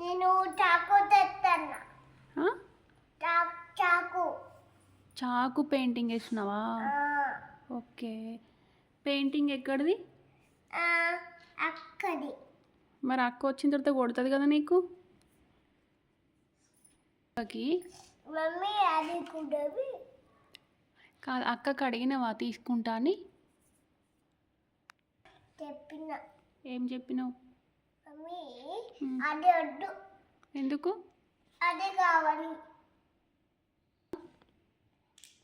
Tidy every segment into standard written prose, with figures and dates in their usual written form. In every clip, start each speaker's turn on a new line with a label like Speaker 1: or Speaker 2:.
Speaker 1: నేను చాకు తెస్తాను.
Speaker 2: ఆ?
Speaker 1: చాకు.
Speaker 2: చాకు పెయింటింగ్ వేసినావా? ఓకే. పెయింటింగ్ ఎక్కడిది?
Speaker 1: అక్కడి.
Speaker 2: మరి అక్క వచ్చిన తర్వాత కొడుతుంది కదా నీకు.
Speaker 1: మమ్మీ అది కూడా
Speaker 2: కాదు, అక్కకి అడిగినవా తీసుకుంటా అని?
Speaker 1: చెప్పిన.
Speaker 2: ఏం చెప్పినావు?
Speaker 1: మమ్మీ అది వద్దు.
Speaker 2: ఎందుకు?
Speaker 1: అది కావాలి.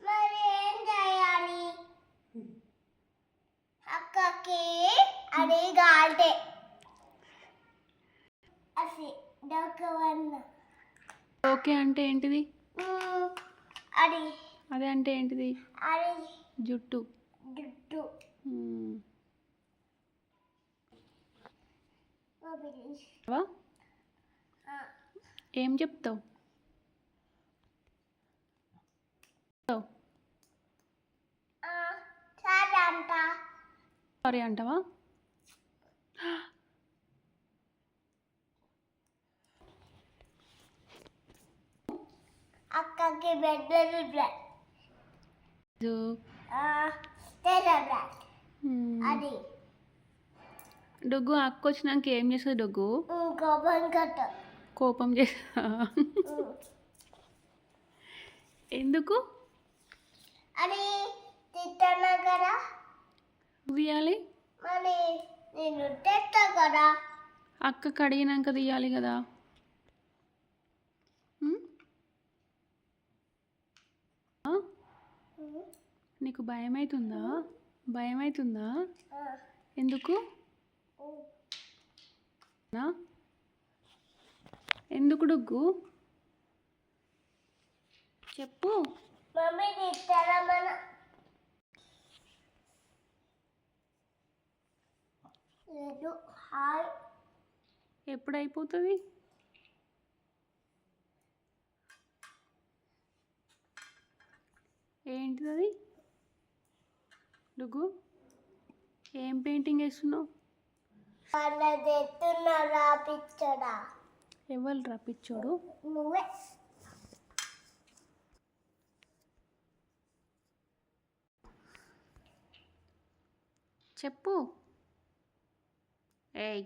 Speaker 1: మరి ఏం చేయాలి? అక్కకి అది కావాలి. అది దొరకవన్నా.
Speaker 2: ఓకే అంటే ఏంటిది?
Speaker 1: అది
Speaker 2: అదే అంటే ఏంటిది?
Speaker 1: అది
Speaker 2: జుట్టు.
Speaker 1: జుట్టు.
Speaker 2: ఏం చెప్తావు? సారీ అంటావా?
Speaker 1: అక్కకి బెడ్రూమ్ బ్లాక్. అది
Speaker 2: డొగ్గు అక్క వచ్చినాక ఏం చేస్తుంది డొగ్గు? కోపం చేస్తా. ఎందుకు?
Speaker 1: అది తిట్టాను కదా.
Speaker 2: తీయాలి.
Speaker 1: మరి నేను తెస్తా కదా.
Speaker 2: అక్క కడిగినాక తీయాలి కదా. నీకు భయమవుతుందా? భయమవుతుందా? ఎందుకు? ఎందుకు డొగ్గు చెప్పు.
Speaker 1: మమ్మీ తిట్టారా మన? లేదు. హాయ్.
Speaker 2: ఎప్పుడు అయిపోతుంది? ఏంటిది అది? డొగ్గు ఏం పెయింటింగ్ వేస్తున్నావు?
Speaker 1: పిచ్చోడా.
Speaker 2: ఎవరు రా పిచ్చోడు?
Speaker 1: నువ్వే.
Speaker 2: చెప్పు. ఏయ్